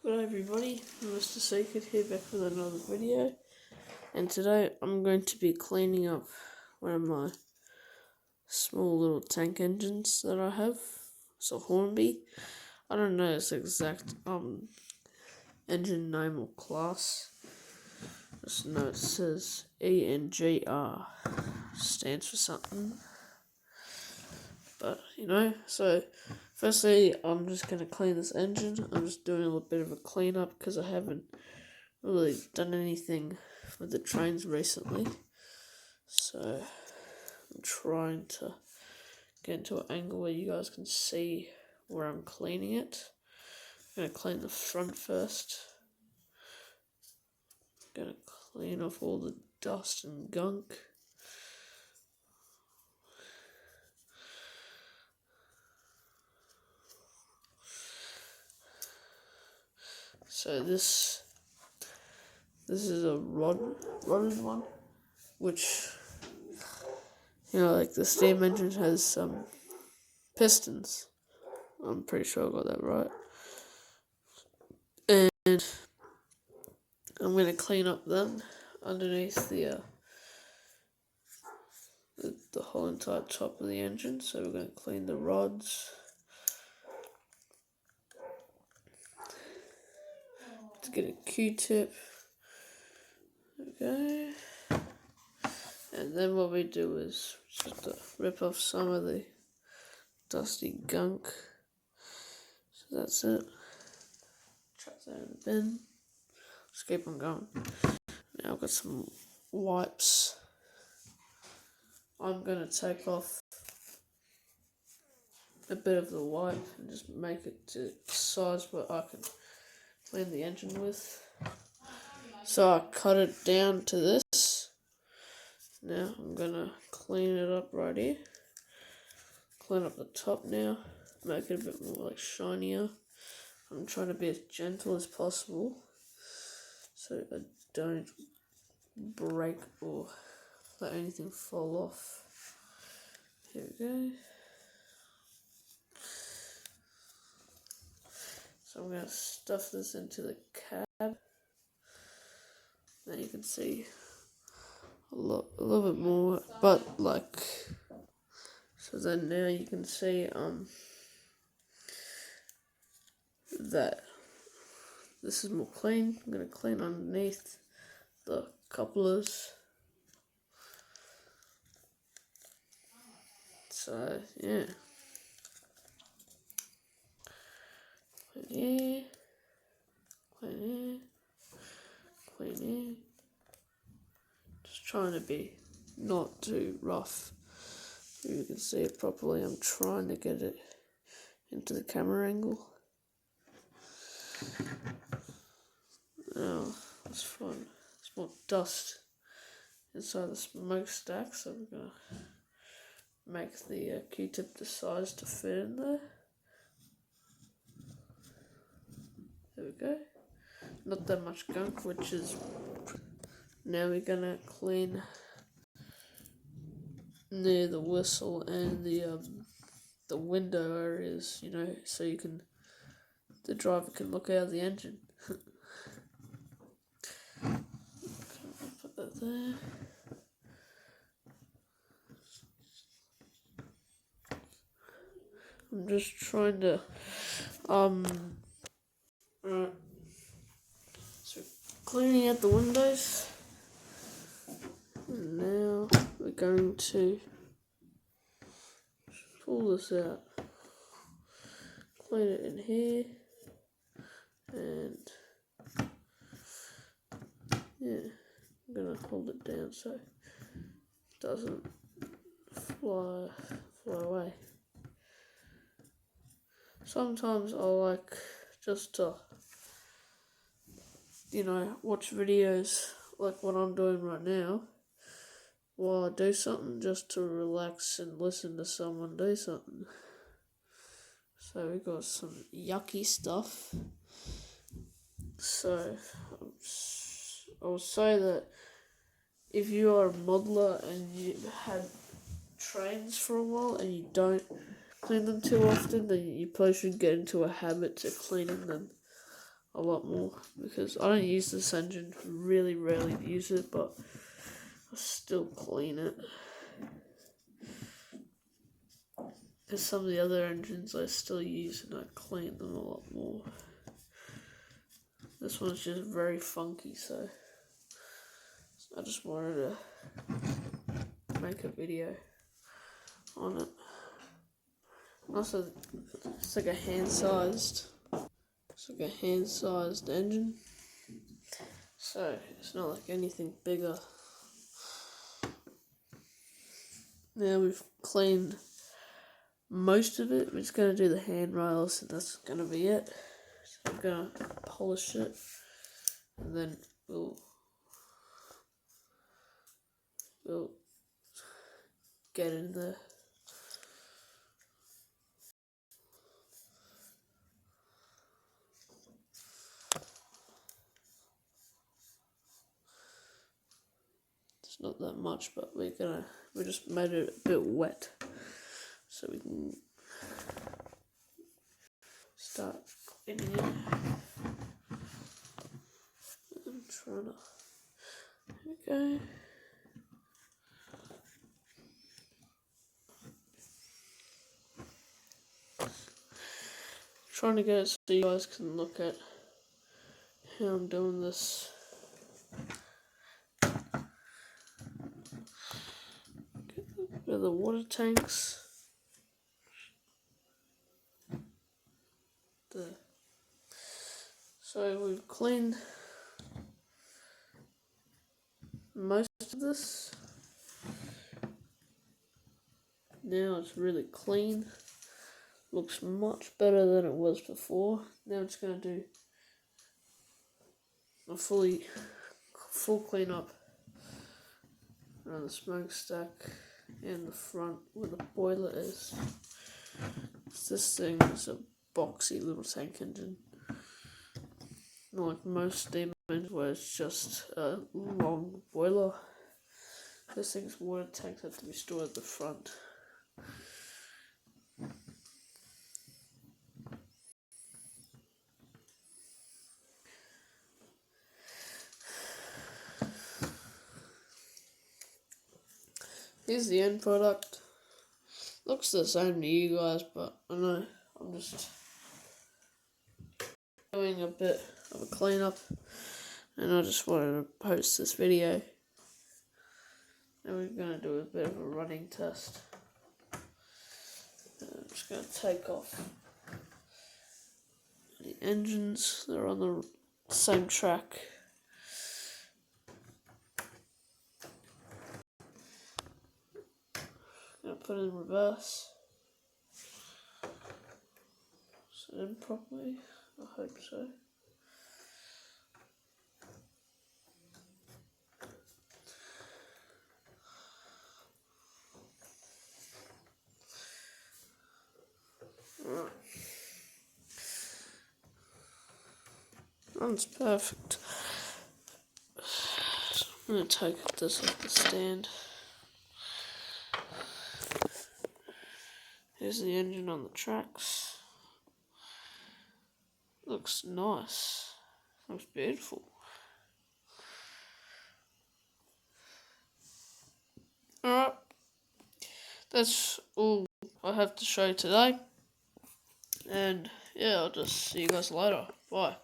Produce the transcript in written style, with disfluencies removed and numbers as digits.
Good day everybody, Mr. Secret here back with another video, and today I'm going to be cleaning up one of my small little tank engines that I have. It's a Hornby. I don't know its exact engine name or class, just know it says ENGR, stands for something, but so firstly I'm just going to clean this engine. I'm just doing a little bit of a cleanup because I haven't really done anything with the trains recently, so I'm trying to get into an angle where you guys can see where I'm cleaning it. I'm going to clean the front first. I'm going to clean off all the dust and gunk. So this is a rotted one, which, like the steam engine has some pistons. I'm pretty sure I got that right. And I'm going to clean up them underneath the whole entire top of the engine. So we're going to clean the rods. Let's get a Q-tip. Okay. And then what we do is just to rip off some of the dusty gunk. So that's it. Chuck that in the bin. Just keep on going. Now I've got some wipes. I'm going to take off a bit of the wipe and just make it to size where I can clean the engine with. So I cut it down to this. Now I'm going to clean it up right here. Clean up the top now. Make it a bit more shinier. I'm trying to be as gentle as possible so I don't break or let anything fall off. Here we go. So I'm going to stuff this into the cab. Now you can see a little bit more, but so then now you can see that this is more clean. I'm going to clean underneath the couplers. So yeah, clean here, clean here, clean here. Just trying to be not too rough. If you can see it properly, I'm trying to get it into the camera angle. Now, it's fun. There's more dust inside the smokestack, so we're going to make the Q-tip the size to fit in there. There we go. Not that much gunk, which is... Now we're going to clean near the whistle and the window areas, so the driver can look out of the engine. Put that there. I'm just trying to so cleaning out the windows. And now we're going to pull this out, clean it in here, and yeah, I'm gonna hold it down so it doesn't fly away. Sometimes I like just to watch videos like what I'm doing right now while I do something, just to relax and listen to someone do something. So we got some yucky stuff. So I will say that if you are a modeler and you had trains for a while and you don't clean them too often, then you probably should get into a habit to cleaning them a lot more because I don't use this engine, really rarely use it, but I still clean it. Because some of the other engines I still use and I clean them a lot more. This one's just very funky, so I just wanted to make a video on it. Also, it's like a hand-sized engine, so it's not like anything bigger. Now we've cleaned most of it. We're just gonna do the handrails, and that's gonna be it. So I'm gonna polish it, and then we'll get in there. It's not that much, but we just made it a bit wet, so we can start cleaning it. I'm trying to. Okay. Trying to get it so you guys can look at how I'm doing this. Get the water tanks. There. So we've cleaned most of this. Now it's really clean. Looks much better than it was before. Now I'm just going to do a full cleanup around the smokestack and the front where the boiler is. This thing is a boxy little tank engine. Not like most steam engines where it's just a long boiler. This thing's water tanks have to be stored at the front. Here's the end product. Looks the same to you guys, but I know I'm just doing a bit of a cleanup, and I just wanted to post this video. And we're going to do a bit of a running test. I'm just going to take off the engines. They're on the same track. I'm going to put it in reverse. Set it in properly. I hope so. Right. Runs perfect. I'm going to take this off the stand. Here's the engine on the tracks. Looks nice. Looks beautiful. Alright. That's all I have to show today. And yeah, I'll just see you guys later. Bye.